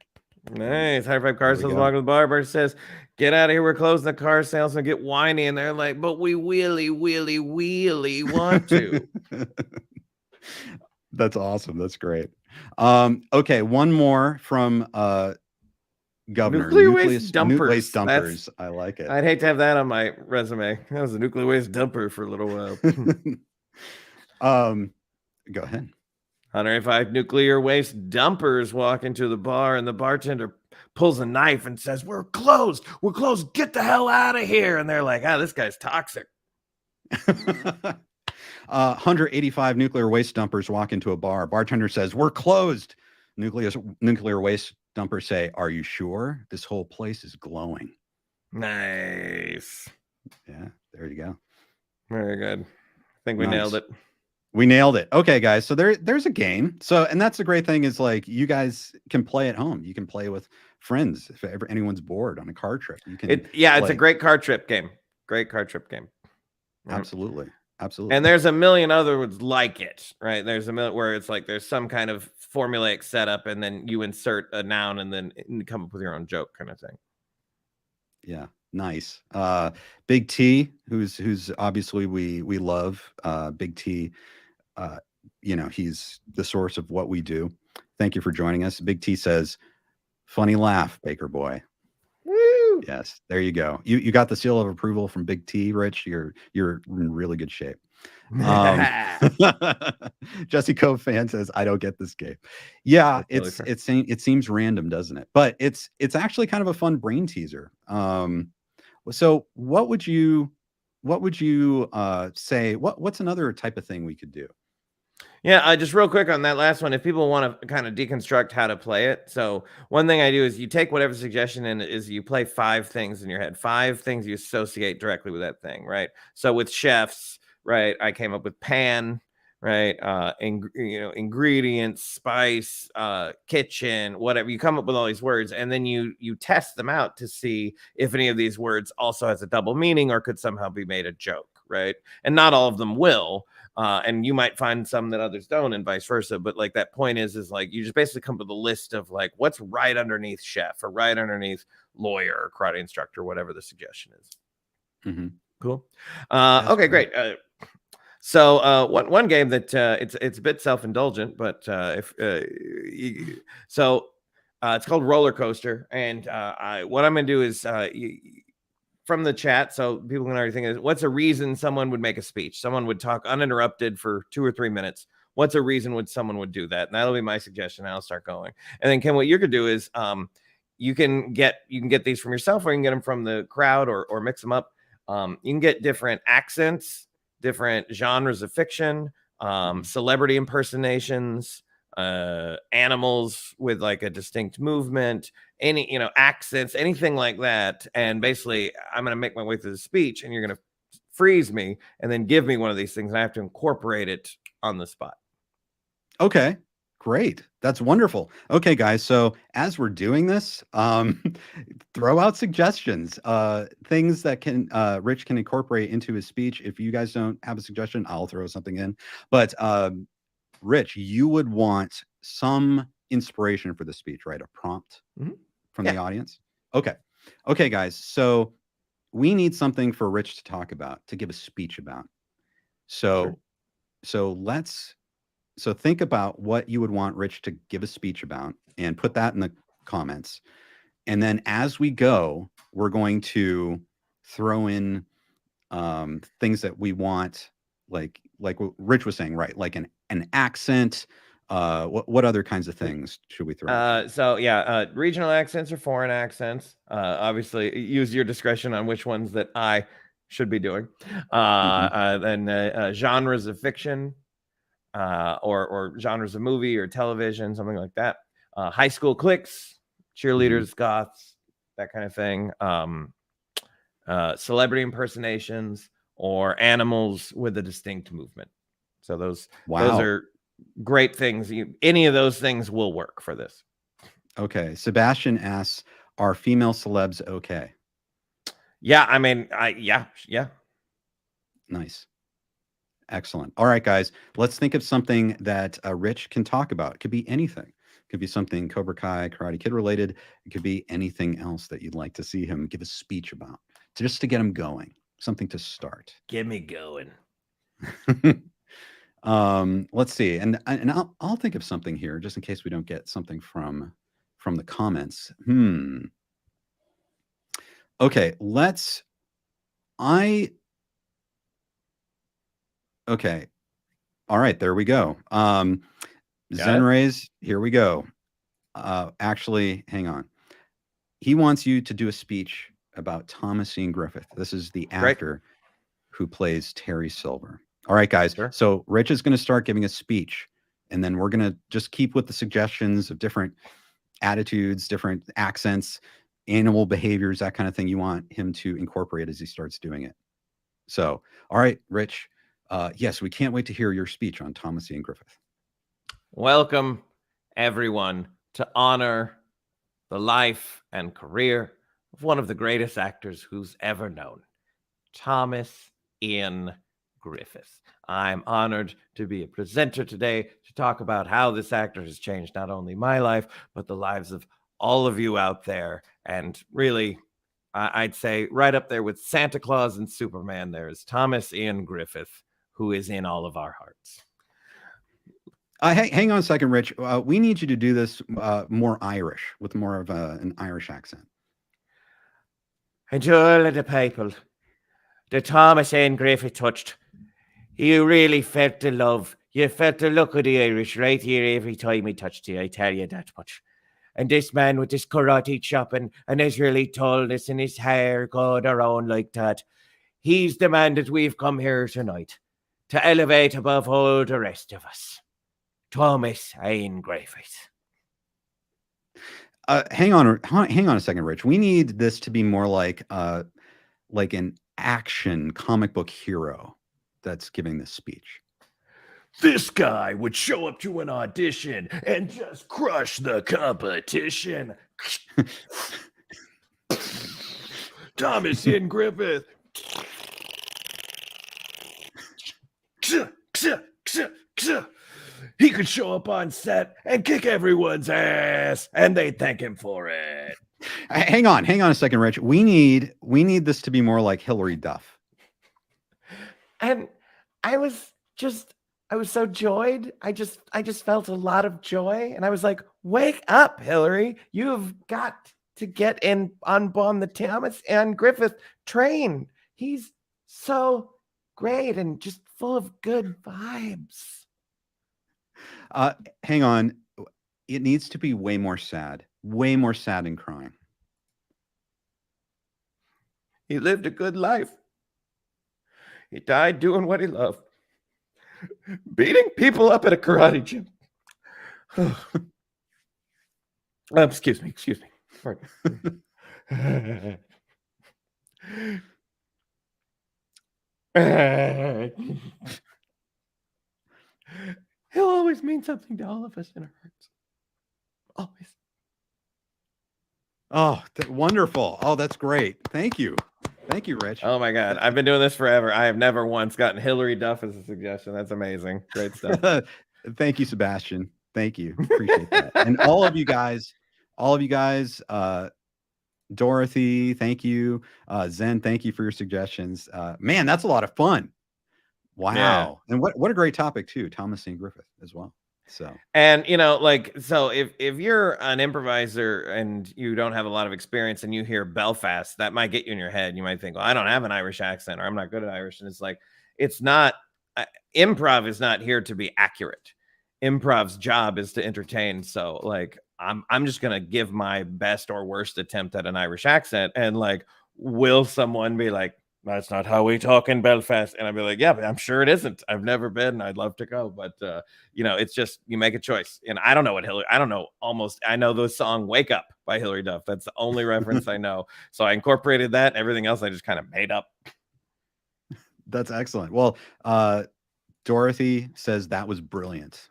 Nice. 185 car salesman walking to the bar. Bartender says, "Get out of here. We're closing." The car salesman get whiny, and they're like, "But we really want to." That's awesome. That's great. Okay, one more from Governor. Nuclear waste dumpers. Waste dumpers. I like it. I'd hate to have that on my resume. I was a nuclear waste dumper for a little while. Go ahead. 185 nuclear waste dumpers walk into the bar, and the bartender pulls a knife and says, "We're closed. We're closed. Get the hell out of here." And they're like, "This guy's toxic." 185 nuclear waste dumpers walk into a bar. Bartender says, "We're closed." Nuclear waste dumpers say, "Are you sure? This whole place is glowing." Nice. Yeah, there you go. Very good. I think we nailed it. We nailed it. Okay, guys. So there's a game. So, and that's the great thing is like you guys can play at home. You can play with friends if ever anyone's bored on a car trip. You can. It's a great car trip game. Great car trip game. Absolutely. Absolutely. And there's a million other ones like it, right? There's a million where it's like there's some kind of formulaic setup, and then you insert a noun and then come up with your own joke kind of thing. Yeah, nice. Big T, who's obviously we love. Big T, he's the source of what we do. Thank you for joining us. Big T says, "Funny laugh, Baker boy." Woo! Yes, there you go. You got the seal of approval from Big T, Rich. You're in really good shape. Jesse Cove fan says, "I don't get this game." Yeah, it seems random, doesn't it? But it's actually kind of a fun brain teaser. So what would you say? What's another type of thing we could do? Yeah, just real quick on that last one, if people want to kind of deconstruct how to play it. So one thing I do is you take whatever suggestion in is you play 5 things in your head, 5 things you associate directly with that thing, right? So with chefs, right, I came up with pan, right? Ingredients, spice, kitchen, whatever. You come up with all these words, and then you test them out to see if any of these words also has a double meaning or could somehow be made a joke, right? And not all of them will. And you might find some that others don't, and vice versa. But like that point is like you just basically come up with a list of like what's right underneath chef or right underneath lawyer or karate instructor, whatever the suggestion is. Mm-hmm. Cool. Okay, great. So one game that it's a bit self-indulgent, but it's called Roller Coaster, and what I'm gonna do is from the chat, so people can already think of what's a reason someone would make a speech. Someone would talk uninterrupted for 2 or 3 minutes. What's a reason someone would do that? And that'll be my suggestion. I'll start going. And then Ken, what you're gonna do is you can get these from yourself, or you can get them from the crowd, or mix them up. You can get different accents, different genres of fiction, celebrity impersonations, animals with like a distinct movement, any accents, anything like that. And basically I'm going to make my way through the speech, and you're going to freeze me and then give me one of these things, and I have to incorporate it on the spot. Okay, great. That's wonderful. Okay, guys. So as we're doing this, throw out suggestions, things that Rich can incorporate into his speech. If you guys don't have a suggestion, I'll throw something in. But Rich, you would want some inspiration for the speech, right? A prompt from the audience. Okay. Okay, guys. So we need something for Rich to talk about, to give a speech about. So think about what you would want Rich to give a speech about, and put that in the comments. And then as we go, we're going to throw in things that we want, like what Rich was saying, right? Like an accent. What other kinds of things should we throw? Regional accents or foreign accents. Obviously, use your discretion on which ones that I should be doing. Then genres of fiction, or genres of movie or television, something like that. High school cliques, cheerleaders, goths, that kind of thing. Celebrity impersonations, or animals with a distinct movement. So those are great things. Any of those things will work for this. Okay. Sebastian asks, are female celebs okay? Yeah, I mean, yeah. Nice. Excellent. All right, guys, let's think of something that Rich can talk about. It could be anything. It could be something Cobra Kai, Karate Kid related. It could be anything else that you'd like to see him give a speech about, just to get him going, something to start. Get me going. Let's see. And I'll think of something here, just in case we don't get something from the comments. Okay, okay. All right, there we go. Zenrays, here we go. Actually, hang on. He wants you to do a speech about Thomas Ian Griffith. This is the actor who plays Terry Silver. All right, guys. Sure. So Rich is going to start giving a speech, and then we're going to just keep with the suggestions of different attitudes, different accents, animal behaviors, that kind of thing you want him to incorporate as he starts doing it. So, all right, Rich. Yes, we can't wait to hear your speech on Thomas Ian Griffith. Welcome, everyone, to honor the life and career of one of the greatest actors who's ever known, Thomas Ian Griffith. I'm honored to be a presenter today to talk about how this actor has changed not only my life, but the lives of all of you out there. And really, I'd say right up there with Santa Claus and Superman, there is Thomas Ian Griffith, who is in all of our hearts. Hang on a second, Rich. We need you to do this more Irish, with more of an Irish accent. And to all of the people that Thomas Ian Griffith touched, you really felt the love. You felt the look of the Irish right here every time he touched you, I tell you that much. And this man with his karate chopping and his really tallness and his hair going around like that, he's the man that we've come here tonight to elevate above all the rest of us. Thomas Ian Griffith. Hang on a second, Rich. We need this to be more like an action comic book hero that's giving this speech. This guy would show up to an audition and just crush the competition. Thomas Ian Griffith. He could show up on set and kick everyone's ass, and they'd thank him for it. Hang on a second, Rich. We need this to be more like Hillary Duff. And I was so joyed. I just felt a lot of joy. And I was like, wake up, Hillary. You've got to get on the Thomas and Griffith train. He's so great and just full of good vibes. Hang on. It needs to be way more sad and crying. He lived a good life. He died doing what he loved. Beating people up at a karate gym. Excuse me. Pardon. He'll always mean something to all of us in our hearts. Always. Oh, wonderful. Oh, that's great. Thank you, Rich. Oh my God, I've been doing this forever. I have never once gotten Hillary Duff as a suggestion. That's amazing. Great stuff. Thank you, Sebastian. Thank you. Appreciate that. And all of you guys, Dorothy, thank you. Zen, thank you for your suggestions. Man, that's a lot of fun. Wow. Yeah. And what a great topic too. Thomas St. Griffith as well. So, and if you're an improviser and you don't have a lot of experience and you hear Belfast, that might get you in your head. You might think, well, I don't have an Irish accent, or I'm not good at Irish. And it's like, it's not, improv is not here to be accurate. Improv's job is to entertain. So like, I'm just going to give my best or worst attempt at an Irish accent. And like, will someone be like, that's not how we talk in Belfast? And I'd be like, yeah, but I'm sure it isn't. I've never been. I'd love to go. But, it's just, you make a choice. And I don't know I know the song Wake Up by Hillary Duff. That's the only reference I know. So I incorporated that. Everything else I just kind of made up. That's excellent. Well, Dorothy says that was brilliant.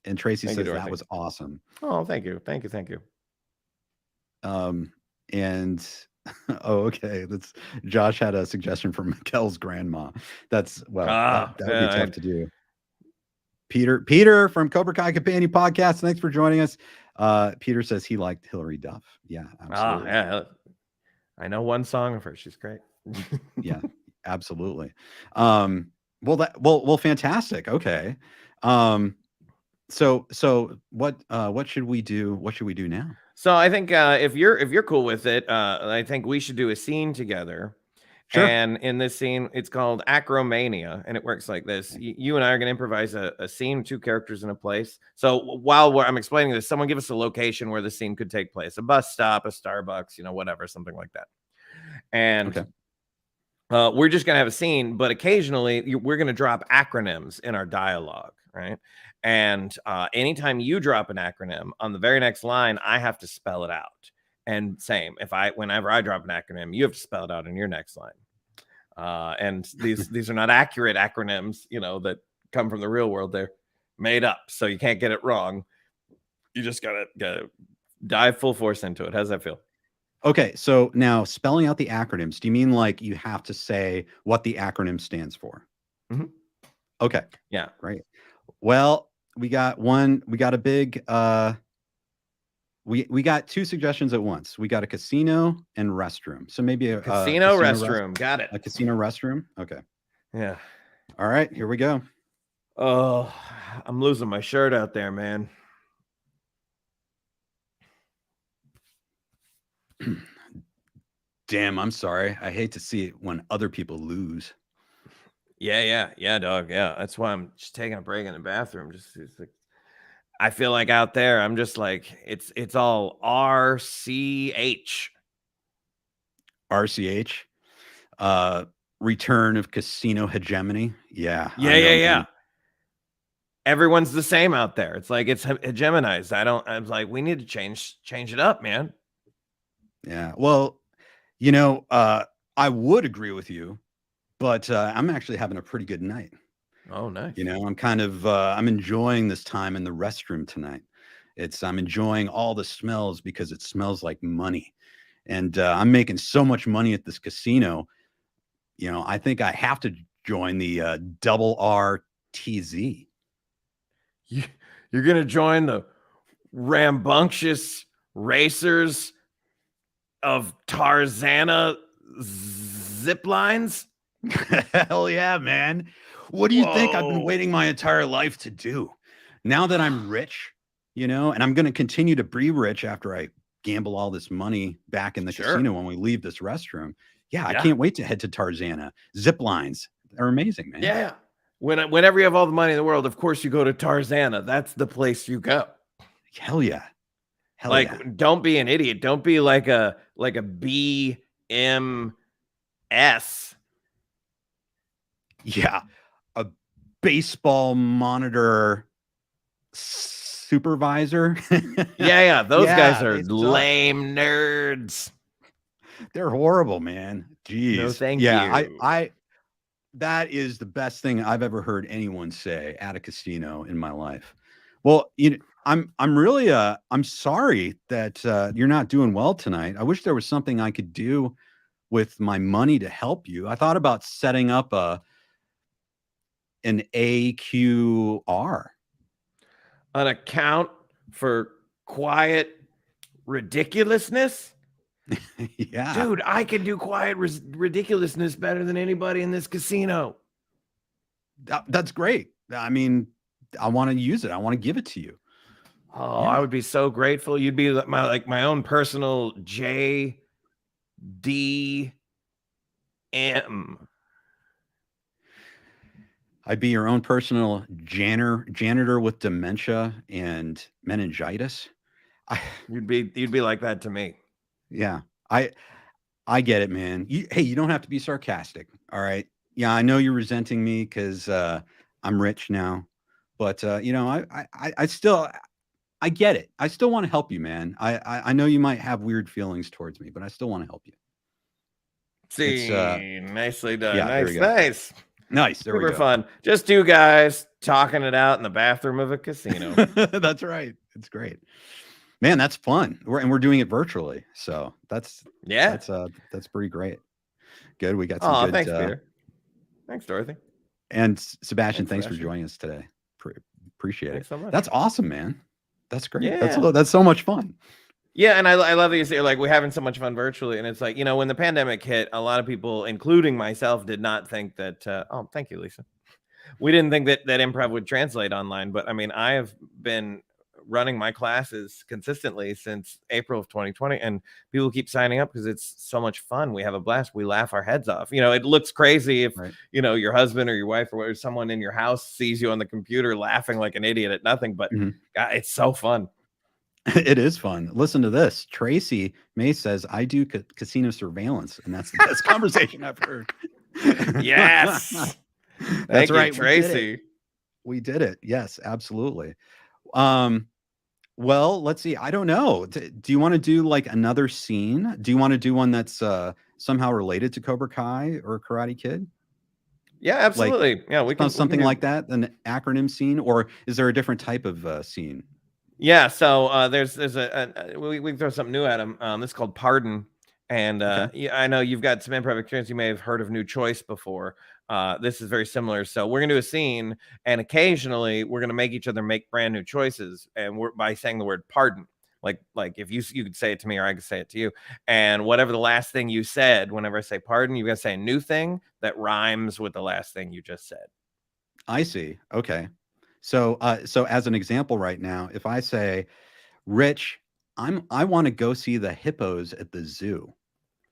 And Tracy says that was awesome. Oh, thank you. And oh, okay. That's Josh had a suggestion for Mikkel's grandma. That's that would be tough to do. Peter from Cobra Company podcast. Thanks for joining us. Peter says he liked Hillary Duff. Yeah, absolutely. Yeah. I know one song of her. She's great. Yeah, absolutely. Well, fantastic. Okay. So what should we do? What should we do now? So I think if you're cool with it, I think we should do a scene together. Sure. And in this scene, it's called Acromania, and it works like this. You and I are going to improvise a scene, two characters in a place. So while I'm explaining this, someone give us a location where the scene could take place: a bus stop, a Starbucks, whatever, something like that. And we're just going to have a scene, but occasionally we're going to drop acronyms in our dialogue, right? And anytime you drop an acronym on the very next line, I have to spell it out. And same, whenever I drop an acronym, you have to spell it out in your next line. And these are not accurate acronyms, that come from the real world. They're made up, so you can't get it wrong. You just gotta dive full force into it. How's that feel? Okay, so now spelling out the acronyms. Do you mean like you have to say what the acronym stands for? Mm-hmm. Okay. Yeah. Great. Well, we got a big we got two suggestions at once. We got a casino and restroom. So maybe a casino restroom. Got it. A casino restroom. Okay. Yeah. All right, here we go. Oh, I'm losing my shirt out there, man. Damn, I'm sorry. I hate to see it when other people lose. Yeah, dog. Yeah, that's why I'm just taking a break in the bathroom. I feel like out there, I'm just like, it's all RCH. Return of casino hegemony. Yeah. Yeah. Everyone's the same out there. It's like it's hegemonized. I was like, we need to change it up, man. Yeah. Well, I would agree with you, but I'm actually having a pretty good night. Oh, nice. I'm kind of I'm enjoying this time in the restroom tonight. I'm enjoying all the smells because it smells like money. And I'm making so much money at this casino. I think I have to join the RRTZ. You're going to join the rambunctious racers of Tarzana zip lines? Hell yeah, man. What do you think I've been Whoa. waiting my entire life to do? Now that I'm rich, and I'm going to continue to be rich after I gamble all this money back in the casino when we leave this restroom. Yeah, I can't wait to head to Tarzana. Zip lines are amazing, man. Yeah. Whenever you have all the money in the world, of course you go to Tarzana. That's the place you go. Hell yeah. Don't be an idiot. Don't be like a BMS. Yeah. A baseball monitor supervisor. Yeah. Those guys are they suck. lame nerds. They're horrible, man. Jeez. No, thank you. I that is the best thing I've ever heard anyone say at a casino in my life. Well, I'm really I'm sorry that you're not doing well tonight. I wish there was something I could do with my money to help you. I thought about setting up an AQR, An account for quiet ridiculousness. Yeah, Dude, I can do quiet ridiculousness better than anybody in this casino. that's great. I mean, I want to use it. I want to give it to you. Oh, I would be so grateful. You'd be my own personal JDM. I'd be your own personal janitor with dementia and meningitis. You'd be like that to me. Yeah, I get it, man. Hey, you don't have to be sarcastic. All right. Yeah, I know you're resenting me because I'm rich now, but I get it. I still want to help you, man. I know you might have weird feelings towards me, but I still want to help you. See, nicely done. Yeah, nice. Nice. There we Super go. fun. Just two guys talking it out in the bathroom of a casino. That's right. It's great. Man, that's fun. We're doing it virtually. So that's pretty great. Good. We got some good thanks, Peter. Thanks, Dorothy. And Sebastian, thanks for joining us today. Appreciate Thanks it. so much. That's awesome, man. That's great. Yeah. That's so much fun. Yeah, and I love that you say we're having so much fun virtually, and it's like when the pandemic hit, a lot of people, including myself, did not think that. Oh, thank you, Lisa. We didn't think that improv would translate online, but I mean, I have been running my classes consistently since April of 2020, and people keep signing up because it's so much fun. We have a blast. We laugh our heads off. It looks crazy if your husband or your wife or someone in your house sees you on the computer laughing like an idiot at nothing, but God, it's so fun. It is fun. Listen to this. Tracy May says, I do casino surveillance, and that's the best conversation I've heard. Yes. That's right. Tracy. We did it. Yes, absolutely. Well, let's see. I don't know. Do you want to do like another scene? Do you want to do one that's somehow related to Cobra Kai or Karate Kid? Yeah, absolutely. We can something like that, an acronym scene, or is there a different type of scene? Yeah, so there's we throw something new at him. This is called Pardon, and I know you've got some improv experience. You may have heard of New Choice before. This is very similar. So we're gonna do a scene, and occasionally we're gonna make each other make brand new choices, and by saying the word pardon. Like if you could say it to me, or I could say it to you, and whatever the last thing you said, whenever I say pardon, you gotta say a new thing that rhymes with the last thing you just said. I see. Okay. So as an example right now, if I say, Rich, I want to go see the hippos at the zoo.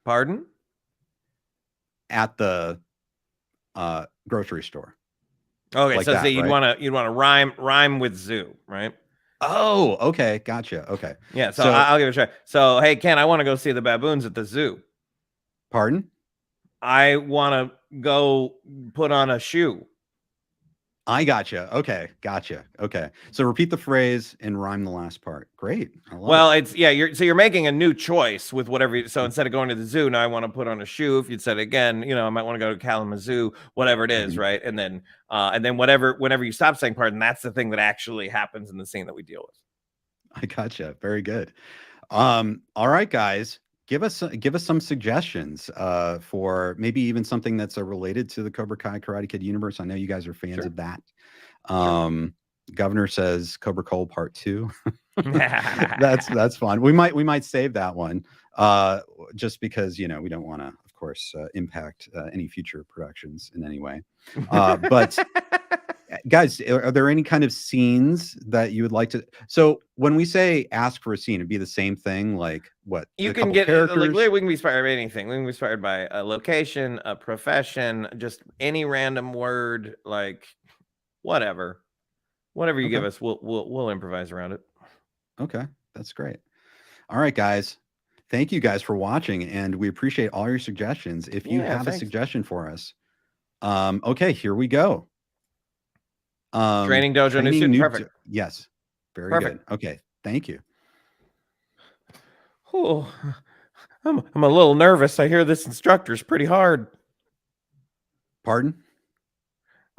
Pardon? At the grocery store. Okay, like so that, you'd want to rhyme with zoo, right? Oh, okay, gotcha. Okay. Yeah, so I'll give it a try. So, hey, Ken, I want to go see the baboons at the zoo. Pardon? I want to go put on a shoe. I gotcha. Okay, gotcha. Okay, so repeat the phrase and rhyme the last part. Great. You're making a new choice with whatever. So instead of going to the zoo, now I want to put on a shoe. If you'd said again, I might want to go to Kalamazoo, whatever it is, right? And then whenever you stop saying pardon, that's the thing that actually happens in the scene that we deal with. I gotcha. Very good. All right, guys. Give us some suggestions for maybe even something that's related to the Cobra Kai Karate Kid universe. I know you guys are fans of that. Governor says Cobra Cole Part 2. That's fun. We might save that one just because we don't want to, of course, impact any future productions in any way. But guys, are there any kind of scenes that you would like to? So when we say ask for a scene, it'd be the same thing. Like what? You a can couple get characters. like we can be inspired by anything. We can be inspired by a location, a profession, just any random word, like whatever you give Okay. us, we'll improvise around it. Okay, that's great. All right, guys. Thank you guys for watching, and we appreciate all your suggestions. If you have a thanks. suggestion for us, okay, here we go. Training dojo new student. Perfect. Yes, very Perfect. good. Okay, thank you. Oh, I'm a little nervous. I hear this instructor's pretty hard. Pardon?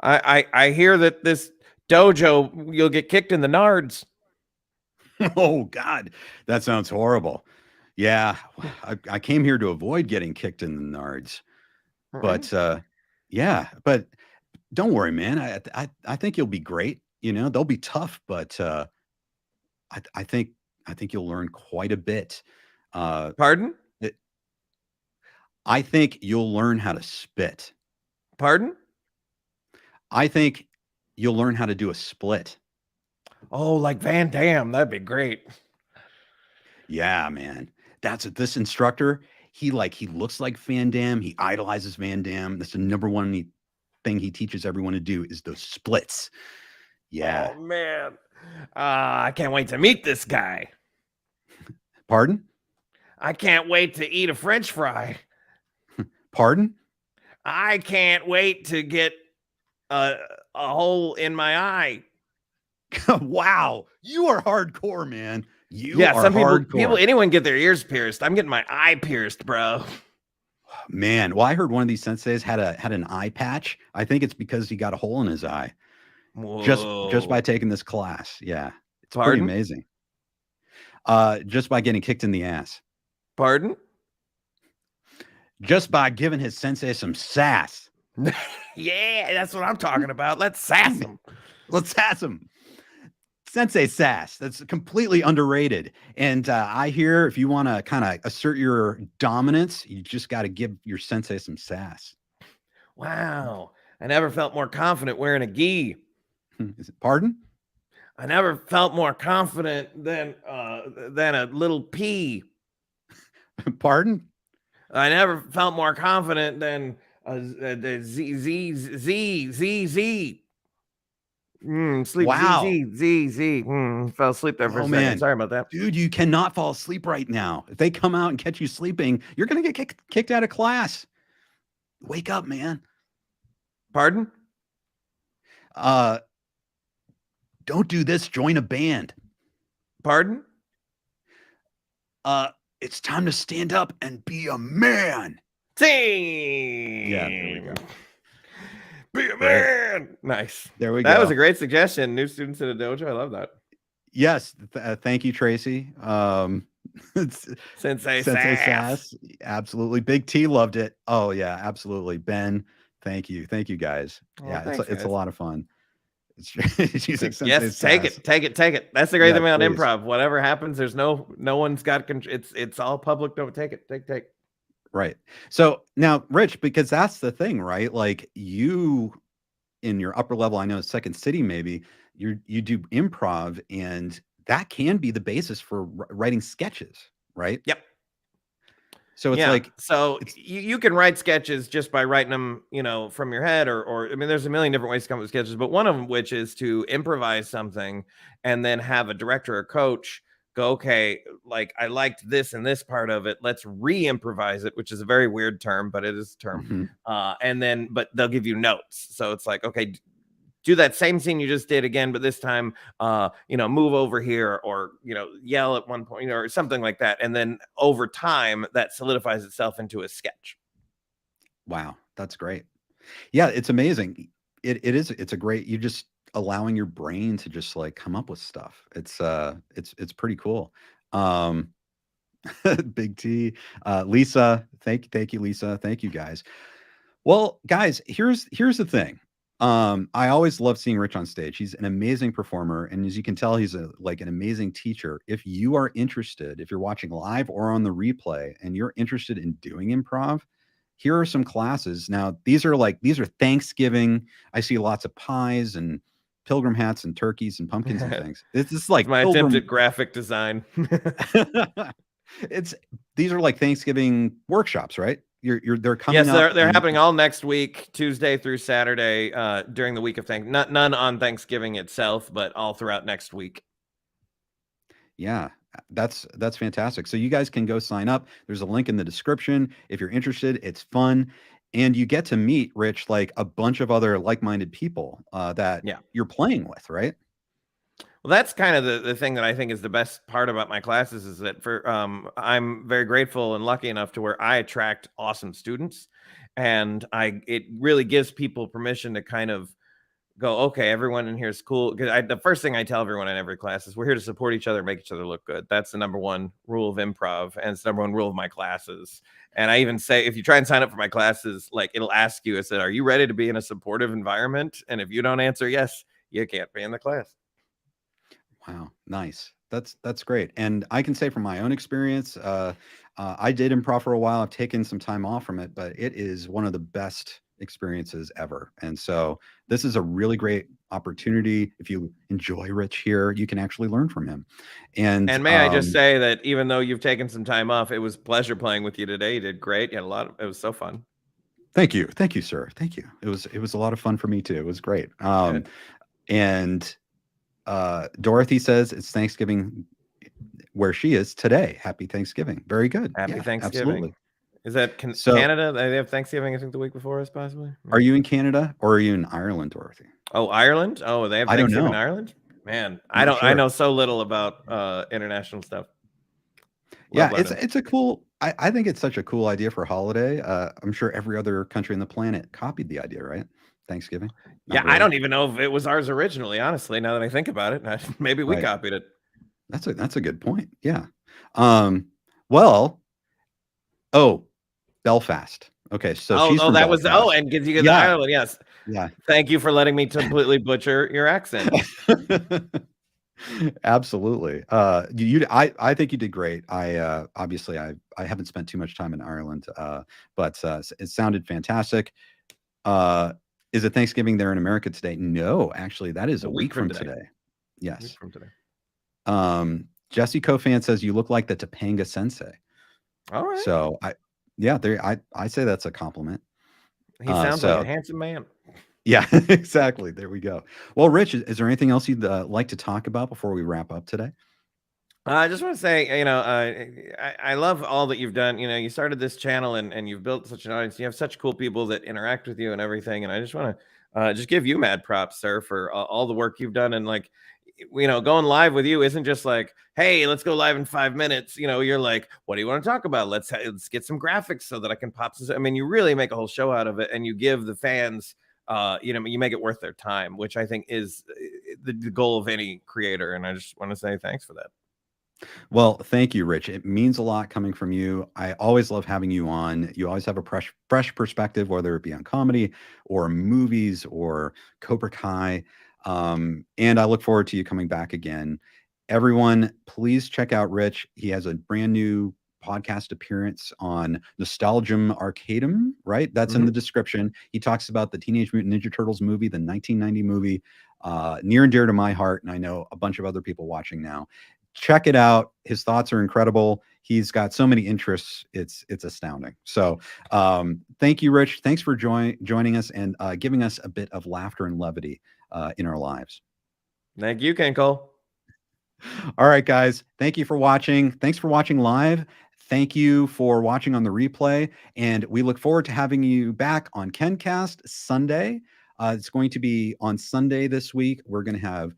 I hear that this dojo you'll get kicked in the nards. Oh God, that sounds horrible. Yeah, I came here to avoid getting kicked in the nards, but yeah, but don't worry, man. I think you'll be great. You know, they'll be tough, but I think you'll learn quite a bit. Pardon? I think you'll learn how to spit. Pardon? I think you'll learn how to do a split. Oh, like Van Damme. That'd be great. Yeah, man. That's what this instructor, he looks like Van Damme. He idolizes Van Damme. That's the number one thing he teaches everyone to do is those splits. Yeah. Oh, man. I can't wait to meet this guy. Pardon? I can't wait to eat a French fry. Pardon? I can't wait to get a hole in my eye. Wow. You are hardcore, man. Some people, anyone get their ears pierced. I'm getting my eye pierced, bro. Man, well, I heard one of these senseis had an eye patch. I think it's because he got a hole in his eye. Whoa. Just by taking this class. Yeah. It's Pardon? pretty amazing. Just by getting kicked in the ass. Pardon? Just by giving his sensei some sass. Yeah, that's what I'm talking about. Let's sass him. Let's sass him. Sensei sass. That's completely underrated. And I hear if you want to kind of assert your dominance, you just got to give your sensei some sass. Wow. I never felt more confident wearing a gi. Pardon? I never felt more confident than a little pea. Pardon? I never felt more confident than the Z. Sleep. Wow. Z. Fell asleep there for a second. Man. Sorry about that. Dude, you cannot fall asleep right now. If they come out and catch you sleeping, you're going to get kicked out of class. Wake up, man. Pardon? Don't do this. Join a band. Pardon? It's time to stand up and be a man. See. Yeah, there we go. Be a man. Nice. There we go. That was a great suggestion. New students in a dojo. I love that. Yes. Thank you, Tracy. Sensei sass. Absolutely. Big T loved it. Oh yeah, absolutely. Ben, thank you. Thank you guys. Oh, yeah, thanks, it's a lot of fun. It's using yes, take it. That's the great thing about improv. Whatever happens, there's no one's got control. It's all public. Don't take it. Take. Right. So now, Rich, because that's the thing, right? Like you in your upper level, I know Second City, maybe you do improv, and that can be the basis for writing sketches, right? Yep. So it's you can write sketches just by writing them, from your head, or I mean, there's a million different ways to come up with sketches, but one of them which is to improvise something and then have a director or coach go, okay, like I liked this and this part of it. Let's re-improvise it, which is a very weird term, but it is a term. Mm-hmm. But they'll give you notes. So it's like, okay, do that same scene you just did again, but this time, move over here, or, yell at one point, or something like that. And then over time that solidifies itself into a sketch. Wow. That's great. Yeah. It's amazing. It's a great, you just allowing your brain to just like come up with stuff. It's pretty cool. Big T, Lisa, thank you, Lisa. Thank you guys. Well, guys, here's the thing. I always love seeing Rich on stage. He's an amazing performer. And as you can tell, he's an amazing teacher. If you are interested, if you're watching live or on the replay and you're interested in doing improv, here are some classes. Now, these are Thanksgiving. I see lots of pies and pilgrim hats and turkeys and pumpkins and things. This is like my attempt at graphic design. These are like Thanksgiving workshops, right? They're coming yes, up. they're happening all next week, Tuesday through Saturday, during the week of none on Thanksgiving itself, but all throughout next week. Yeah, that's fantastic. So you guys can go sign up. There's a link in the description if you're interested. It's fun, and you get to meet, Rich, like a bunch of other like-minded people that you're playing with, right? Well, that's kind of the thing that I think is the best part about my classes is that I'm very grateful and lucky enough to where I attract awesome students, and it really gives people permission to kind of go, okay, everyone in here is cool. Because the first thing I tell everyone in every class is we're here to support each other, make each other look good. That's the number one rule of improv, and it's the number one rule of my classes. And I even say, if you try and sign up for my classes, like it'll ask you, it said, are you ready to be in a supportive environment? And if you don't answer yes, you can't be in the class. Wow, nice. That's great. And I can say from my own experience, I did improv for a while. I've taken some time off from it, but it is one of the best experiences ever. And so this is a really great opportunity. If you enjoy Rich here, you can actually learn from him. And may I just say that even though you've taken some time off, it was a pleasure playing with you today. You did great. You had it was so fun. Thank you, sir. Thank you. It was a lot of fun for me too. It was great. And Dorothy says it's Thanksgiving where she is today. Happy Thanksgiving. Very good. Happy Thanksgiving. Absolutely. Is that Canada? They have Thanksgiving, I think, the week before us, possibly. Are you in Canada or are you in Ireland, Dorothy? Oh, Ireland. Oh, they have Thanksgiving in Ireland. Man, I know so little about international stuff. Yeah, it's a cool. I think it's such a cool idea for a holiday. I'm sure every other country on the planet copied the idea, right? Thanksgiving. Yeah, really. I don't even know if it was ours originally, honestly, now that I think about it. Maybe we copied it. That's a good point. Yeah. Belfast. Okay, so she's from that Belfast. was and because you get Ireland, yes. Yeah. Thank you for letting me completely butcher your accent. Absolutely. I think you did great. Obviously I haven't spent too much time in Ireland, but it sounded fantastic. Is it Thanksgiving there in America today? No, actually, that is a week from today. Yes. A week from today. Jesse Cofan says you look like the Topanga Sensei. All right. So I say that's a compliment. He sounds like a handsome man. Yeah, exactly. There we go. Well, Rich, is there anything else you'd like to talk about before we wrap up today? I just want to say, I love all that you've done. You started this channel and you've built such an audience. You have such cool people that interact with you and everything. And I just want to just give you mad props, sir, for all the work you've done. And going live with you isn't just like, hey, let's go live in 5 minutes. You're like, what do you want to talk about? Let's get some graphics so that I can pop some. I mean, you really make a whole show out of it, and you give the fans, you make it worth their time, which I think is the goal of any creator. And I just want to say thanks for that. Well, thank you, Rich. It means a lot coming from you. I always love having you on. You always have a fresh perspective, whether it be on comedy or movies or Cobra Kai. And I look forward to you coming back again. Everyone, please check out Rich. He has a brand new podcast appearance on Nostalgium Arcadum, right? That's in the description. He talks about the Teenage Mutant Ninja Turtles movie, the 1990 movie, near and dear to my heart. And I know a bunch of other people watching now. Check it out. His thoughts are incredible. He's got so many interests. It's astounding. So thank you, Rich. Thanks for joining us and giving us a bit of laughter and levity in our lives. Thank you, Ken Cole. All right, guys. Thank you for watching. Thanks for watching live. Thank you for watching on the replay. And we look forward to having you back on KenCast Sunday. It's going to be on Sunday this week. We're going to have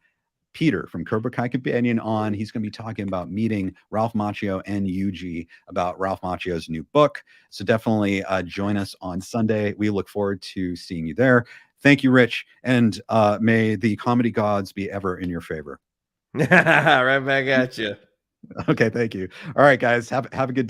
Peter from Cobra Kai Companion on. He's going to be talking about meeting Ralph Macchio and Yuji about Ralph Macchio's new book. So definitely join us on Sunday. We look forward to seeing you there. Thank you, Rich. And may the comedy gods be ever in your favor. Right back at you. Okay, thank you. All right, guys. Have a good day.